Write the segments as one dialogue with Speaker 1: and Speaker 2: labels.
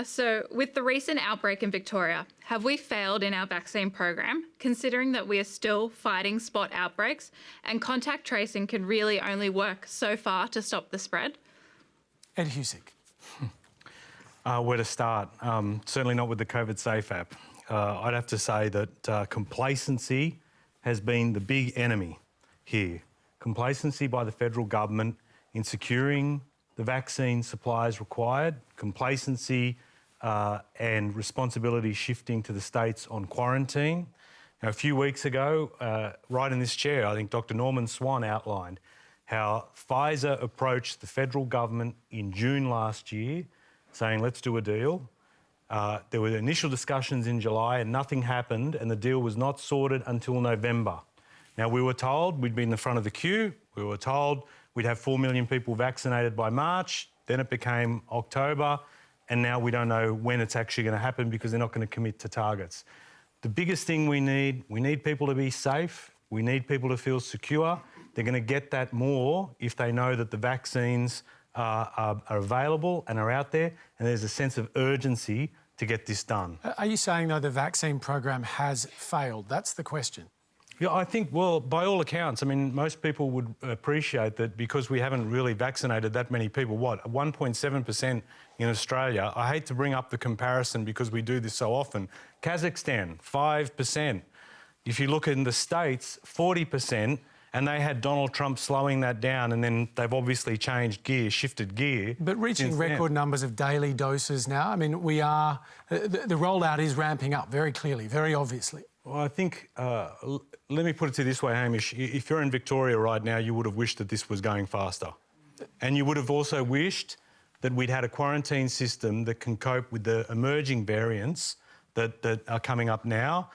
Speaker 1: So with the recent outbreak in Victoria, have we failed in our vaccine program, considering that we are still fighting spot outbreaks and contact tracing can really only work so far to stop the spread?
Speaker 2: Ed Husic.
Speaker 3: Where to start? Certainly not with the COVID Safe app. I'd have to say that complacency has been the big enemy here. Complacency by the federal government in securing the vaccine supplies required, complacency and responsibility shifting to the states on quarantine. Now, a few weeks ago, right in this chair, I think Dr. Norman Swan outlined how Pfizer approached the federal government in June last year saying, let's do a deal. There were initial discussions in July and nothing happened, and the deal was not sorted until November. Now, we were told we'd be in the front of the queue. We were told we'd have 4 million people vaccinated by March. Then it became October, and now we don't know when it's actually going to happen because they're not going to commit to targets. The biggest thing we need people to be safe. We need people to feel secure. They're going to get that more if they know that the vaccines are available and are out there, and there's a sense of urgency to get this done.
Speaker 2: Are you saying, though, the vaccine program has failed? That's the question.
Speaker 3: Yeah, I think, well, by all accounts, I mean, most people would appreciate that because we haven't really vaccinated that many people. 1.7% in Australia. I hate to bring up the comparison because we do this so often. Kazakhstan, 5%. If you look in the States, 40%. And they had Donald Trump slowing that down, and then they've obviously changed gear, shifted gear.
Speaker 2: But reaching record numbers of daily doses now, I mean, the rollout is ramping up very clearly, very obviously.
Speaker 3: Well, I think, let me put it to you this way, Hamish. If you're in Victoria right now, you would have wished that this was going faster. And you would have also wished that we'd had a quarantine system that can cope with the emerging variants that are coming up now,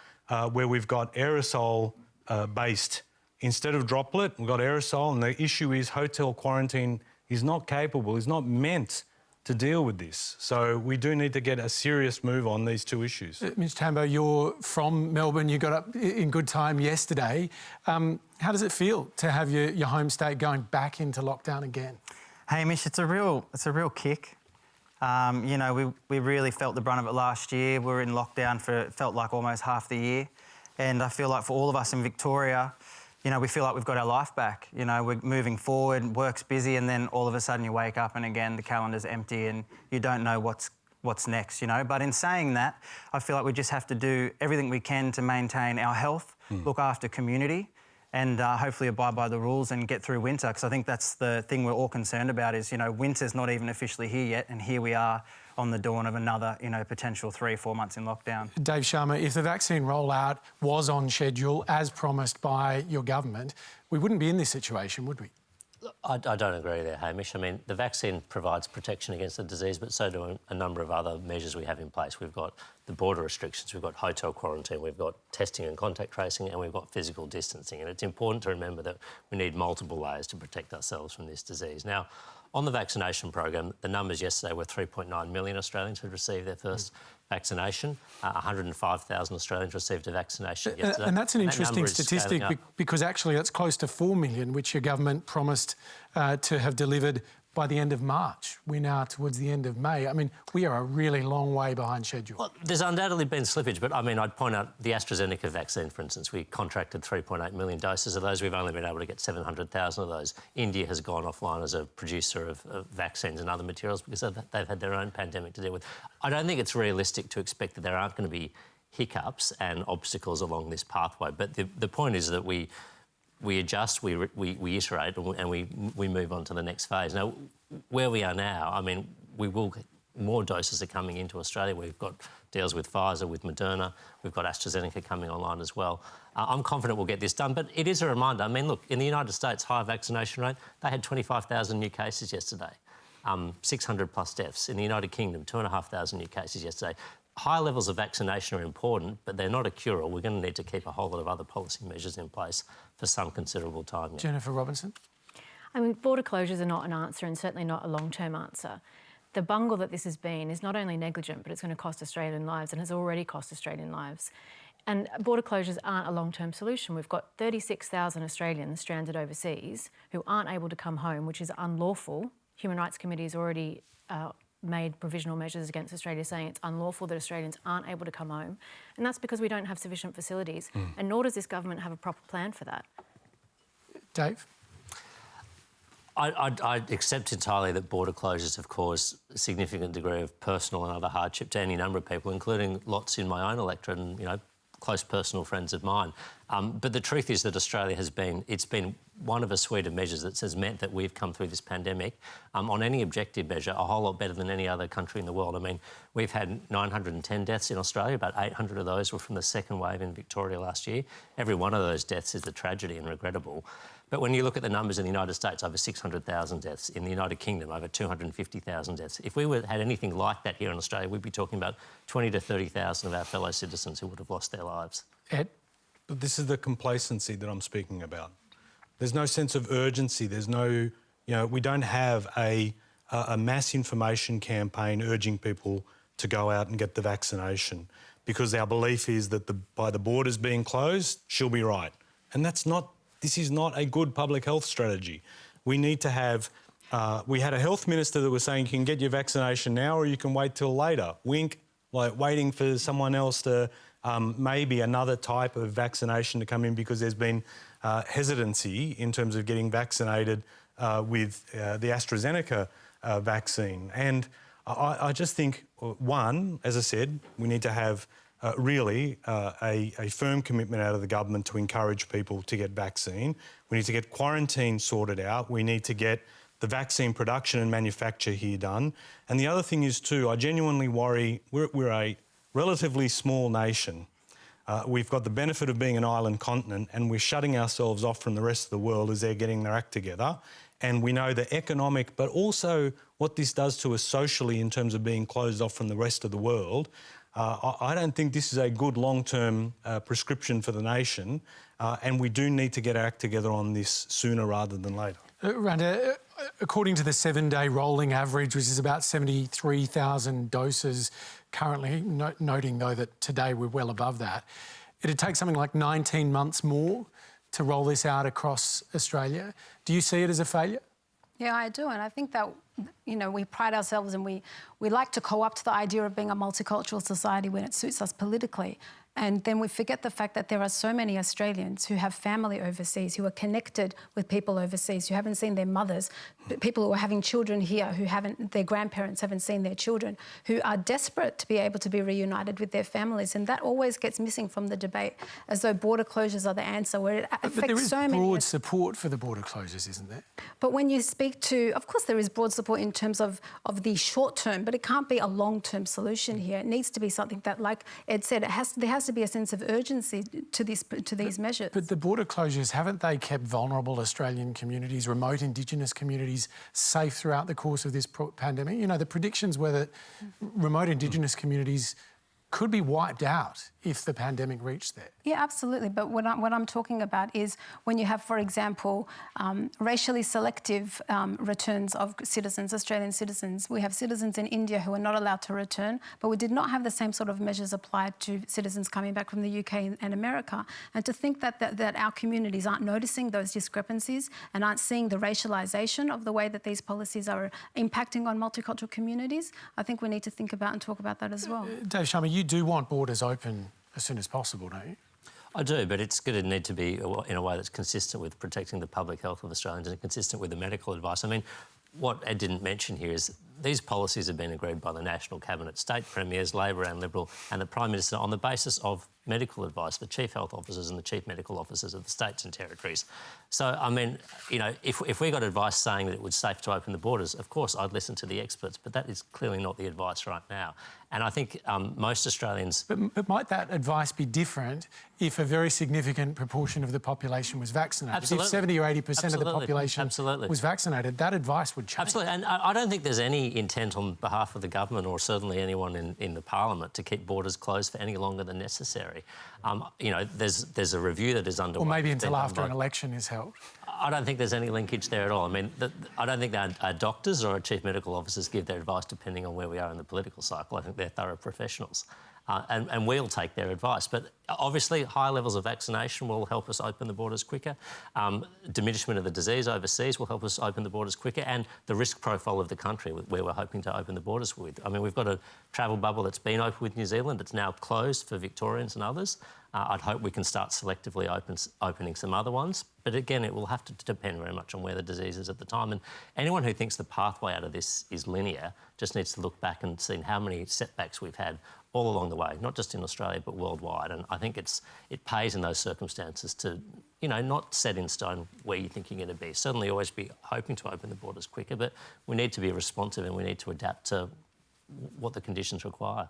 Speaker 3: where we've got aerosol-based. Instead of droplet, we've got aerosol, and the issue is hotel quarantine is not capable, is not meant to deal with this. So we do need to get a serious move on these two issues.
Speaker 2: Mitch Tambo, you're from Melbourne. You got up in good time yesterday. How does it feel to have your home state going back into lockdown again?
Speaker 4: Hey, Mitch, it's a real kick. You know, we really felt the brunt of it last year. We were in lockdown for, it felt like almost half the year. And I feel like for all of us in Victoria, you know, we feel like we've got our life back. You know, we're moving forward, work's busy, and then all of a sudden you wake up and again the calendar's empty and you don't know what's next, you know. But in saying that, I feel like we just have to do everything we can to maintain our health, look after community, and hopefully abide by the rules and get through winter, because I think that's the thing we're all concerned about is, you know, winter's not even officially here yet, and here we are on the dawn of another, you know, potential 3 or 4 months in lockdown. Dave
Speaker 2: Sharma, if the vaccine rollout was on schedule as promised by your government, we wouldn't be in this situation, would we?
Speaker 5: I don't agree there, Hamish. I mean, the vaccine provides protection against the disease, but so do a number of other measures we have in place. We've got the border restrictions, we've got hotel quarantine, we've got testing and contact tracing, and we've got physical distancing. And it's important to remember that we need multiple layers to protect ourselves from this disease. Now, on the vaccination program, the numbers yesterday were 3.9 million Australians who received their first vaccination. 105,000 Australians received a vaccination yesterday.
Speaker 2: And that's an interesting statistic because actually that's close to 4 million, which your government promised to have delivered by the end of March. We're now towards the end of May. I mean, we are a really long way behind schedule.
Speaker 5: Well, there's undoubtedly been slippage, but I mean, I'd point out the AstraZeneca vaccine, for instance. We contracted 3.8 million doses of those. We've only been able to get 700,000 of those. India has gone offline as a producer of vaccines and other materials because they've had their own pandemic to deal with. I don't think it's realistic to expect that there aren't going to be hiccups and obstacles along this pathway, but the point is that we adjust, we iterate, and we move on to the next phase. Now, where we are now, I mean, more doses are coming into Australia. We've got deals with Pfizer, with Moderna. We've got AstraZeneca coming online as well. I'm confident we'll get this done, but it is a reminder. I mean, look, in the United States, high vaccination rate, they had 25,000 new cases yesterday, 600 plus deaths. In the United Kingdom, 2,500 new cases yesterday. High levels of vaccination are important, but they're not a cure-all. We're going to need to keep a whole lot of other policy measures in place for some considerable time yet.
Speaker 2: Jennifer Robinson?
Speaker 6: I mean, border closures are not an answer and certainly not a long-term answer. The bungle that this has been is not only negligent, but it's going to cost Australian lives and has already cost Australian lives. And border closures aren't a long-term solution. We've got 36,000 Australians stranded overseas who aren't able to come home, which is unlawful. Human Rights Committee has already made provisional measures against Australia, saying it's unlawful that Australians aren't able to come home. And that's because we don't have sufficient facilities, and nor does this government have a proper plan for that.
Speaker 2: Dave?
Speaker 5: I accept entirely that border closures have caused a significant degree of personal and other hardship to any number of people, including lots in my own electorate and, you know, close personal friends of mine. But the truth is that Australia it's been one of a suite of measures that has meant that we've come through this pandemic on any objective measure a whole lot better than any other country in the world. I mean, we've had 910 deaths in Australia, about 800 of those were from the second wave in Victoria last year. Every one of those deaths is a tragedy and regrettable. But when you look at the numbers in the United States, over 600,000 deaths. In the United Kingdom, over 250,000 deaths. If we had anything like that here in Australia, we'd be talking about 20 to 30,000 of our fellow citizens who would have lost their lives.
Speaker 2: Ed?
Speaker 3: But this is the complacency that I'm speaking about. There's no sense of urgency. There's no, you know, we don't have a mass information campaign urging people to go out and get the vaccination because our belief is that by the borders being closed, she'll be right. And this is not a good public health strategy. We need to have, we had a health minister that was saying you can get your vaccination now or you can wait till later. Wink, like waiting for someone else to, maybe another type of vaccination to come in because there's been hesitancy in terms of getting vaccinated with the AstraZeneca vaccine. And I just think, one, as I said, we need to have really a firm commitment out of the government to encourage people to get vaccine. We need to get quarantine sorted out. We need to get the vaccine production and manufacture here done. And the other thing is too, I genuinely worry, we're a relatively small nation. We've got the benefit of being an island continent and we're shutting ourselves off from the rest of the world as they're getting their act together. And we know the economic, but also what this does to us socially in terms of being closed off from the rest of the world. I don't think this is a good long-term prescription for the nation, and we do need to get our act together on this sooner rather than later.
Speaker 2: Randa, according to the 7-day rolling average, which is about 73,000 doses currently, noting though that today we're well above that, it'd take something like 19 months more to roll this out across Australia. Do you see it as a failure?
Speaker 7: Yeah, I do, and I think that, you know, we pride ourselves and we like to co-opt the idea of being a multicultural society when it suits us politically. And then we forget the fact that there are so many Australians who have family overseas, who are connected with people overseas, who haven't seen their mothers, people who are having children here, their grandparents haven't seen their children, who are desperate to be able to be reunited with their families. And that always gets missing from the debate, as though border closures are the answer, where it affects so many.
Speaker 2: But there is broad support for the border closures, isn't there?
Speaker 7: But when you speak to, of course there is broad support in terms of the short term, but it can't be a long-term solution here. It needs to be something that, like Ed said, there has to be a sense of urgency to these measures.
Speaker 2: But the border closures, haven't they kept vulnerable Australian communities, remote Indigenous communities, safe throughout the course of this pandemic? You know, the predictions were that remote Indigenous communities could be wiped out if the pandemic reached there.
Speaker 7: Yeah, absolutely. But what I'm talking about is when you have, for example, racially selective returns of citizens, Australian citizens. We have citizens in India who are not allowed to return, but we did not have the same sort of measures applied to citizens coming back from the UK and America. And to think that our communities aren't noticing those discrepancies and aren't seeing the racialisation of the way that these policies are impacting on multicultural communities, I think we need to think about and talk about that as well.
Speaker 2: Dave Sharma, you do want borders open as soon as possible, don't you?
Speaker 5: I do, but it's going to need to be in a way that's consistent with protecting the public health of Australians and consistent with the medical advice. I mean, what Ed didn't mention here is these policies have been agreed by the National Cabinet, state premiers, Labor and Liberal, and the Prime Minister on the basis of medical advice, the chief health officers and the chief medical officers of the states and territories. So, I mean, you know, if we got advice saying that it was safe to open the borders, of course I'd listen to the experts, but that is clearly not the advice right now. And I think most Australians...
Speaker 2: But might that advice be different if a very significant proportion of the population was vaccinated?
Speaker 5: Absolutely.
Speaker 2: If 70 or 80% of the population
Speaker 5: Absolutely.
Speaker 2: was vaccinated, that advice would change.
Speaker 5: Absolutely. And I don't think there's any intent on behalf of the government or certainly anyone in the parliament to keep borders closed for any longer than necessary. You know, there's a review that is underway.
Speaker 2: Or maybe until after an election is held.
Speaker 5: I don't think there's any linkage there at all. I mean, I don't think that our doctors or our chief medical officers give their advice depending on where we are in the political cycle. I think they're thorough professionals. and we'll take their advice. But obviously, high levels of vaccination will help us open the borders quicker. Diminishment of the disease overseas will help us open the borders quicker, and the risk profile of the country where we're hoping to open the borders with. I mean, we've got a travel bubble that's been open with New Zealand. It's now closed for Victorians and others. I'd hope we can start selectively opening some other ones. But again, it will have to depend very much on where the disease is at the time. And anyone who thinks the pathway out of this is linear just needs to look back and see how many setbacks we've had all along the way, not just in Australia, but worldwide. And I think it pays in those circumstances to, not set in stone where you think you're going to be. Certainly always be hoping to open the borders quicker, but we need to be responsive and we need to adapt to what the conditions require.